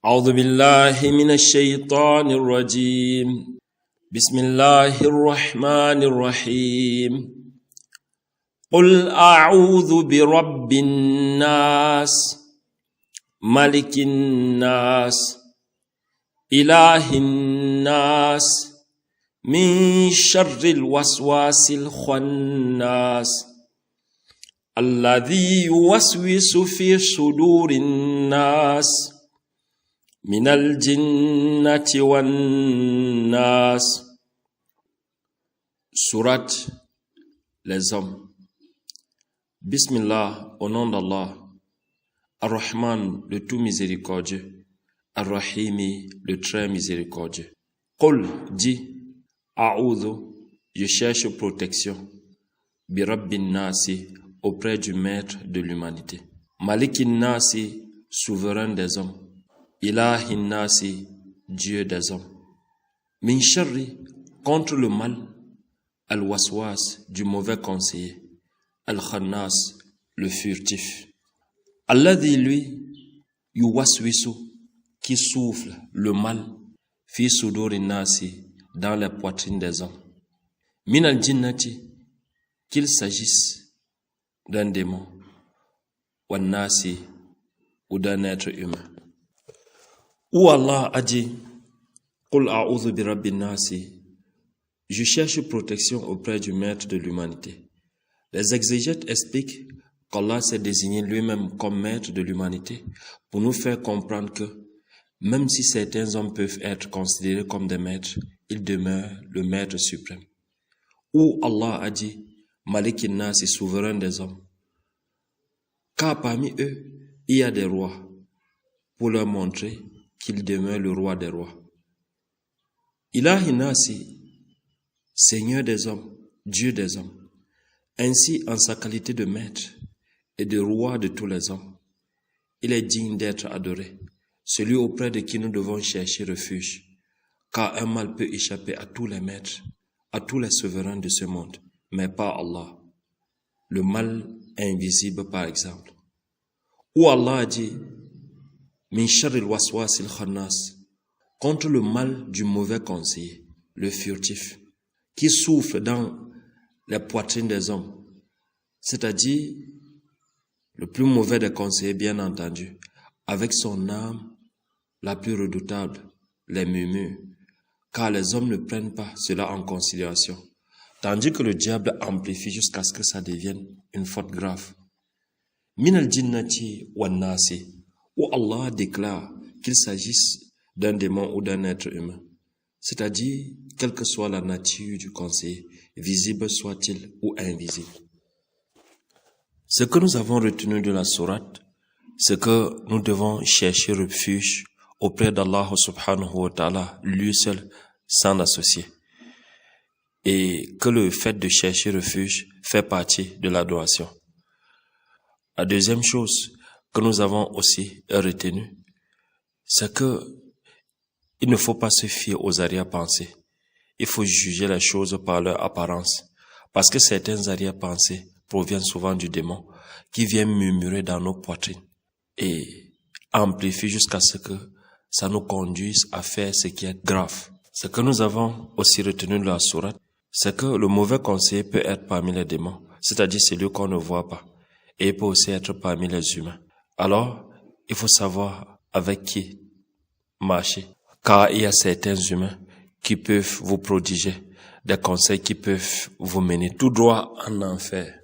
أعوذ بالله من الشيطان الرجيم. بسم الله الرحمن الرحيم. قل أعوذ برب الناس ملك الناس إله الناس من شر الوسواس الخناس الذي يوسوس في صدور الناس من الجنة والناس. Sourate Les Hommes. Bismillah, au nom d'Allah. Ar-Rahman, le tout miséricordieux. Ar-Rahimi, le très miséricordieux. Qul, dit, A'udhu, je cherche protection. Bi Rabbin Nasi, auprès du maître de l'humanité. Malikin Nasi, souverain des hommes. Ilahin Nasi, Dieu des hommes. Min sharri, contre le mal. Al-waswas, du mauvais conseiller. Al-khannas, le furtif. Alladhi, lui, yuwaswisu, qui souffle le mal. Fi suduri nasi, dans les poitrines des hommes. Min al-jinnati, qu'il s'agisse d'un démon. Wan nasi, ou d'un être humain. Où Allah a dit, Qul a'udhu bi rabbin nasi, je cherche protection auprès du maître de l'humanité. Les exégètes expliquent qu'Allah s'est désigné lui-même comme maître de l'humanité pour nous faire comprendre que même si certains hommes peuvent être considérés comme des maîtres, il demeure le maître suprême. Où Allah a dit, Malik nasi, souverain des hommes. Car parmi eux, il y a des rois pour leur montrer qu'il demeure le roi des rois. Ilahi Nasi, Seigneur des hommes, Dieu des hommes, ainsi en sa qualité de maître et de roi de tous les hommes, il est digne d'être adoré, celui auprès de qui nous devons chercher refuge, car un mal peut échapper à tous les maîtres, à tous les souverains de ce monde, mais pas Allah. Le mal invisible par exemple. Où Allah a dit, Min sharril waswasil khannas, contre le mal du mauvais conseiller, le furtif, qui souffle dans les poitrines des hommes, c'est-à-dire le plus mauvais des conseillers, bien entendu, avec son âme la plus redoutable, les murmures, car les hommes ne prennent pas cela en considération, tandis que le diable amplifie jusqu'à ce que ça devienne une faute grave. Min al-jinnati wan nasi, où Allah déclare qu'il s'agisse d'un démon ou d'un être humain, c'est-à-dire quelle que soit la nature du conseiller, visible soit-il ou invisible. Ce que nous avons retenu de la sourate, c'est que nous devons chercher refuge auprès d'Allah subhanahu wa ta'ala, lui seul, sans associé, et que le fait de chercher refuge fait partie de l'adoration. La deuxième chose que nous avons aussi retenu, c'est que il ne faut pas se fier aux arrière-pensées. Il faut juger les choses par leur apparence, parce que certaines arrière-pensées proviennent souvent du démon, qui vient murmurer dans nos poitrines et amplifie jusqu'à ce que ça nous conduise à faire ce qui est grave. Ce que nous avons aussi retenu de la sourate, c'est que le mauvais conseiller peut être parmi les démons, c'est-à-dire celui qu'on ne voit pas, et il peut aussi être parmi les humains. Alors, il faut savoir avec qui marcher, car il y a certains humains qui peuvent vous prodiger des conseils qui peuvent vous mener tout droit en enfer.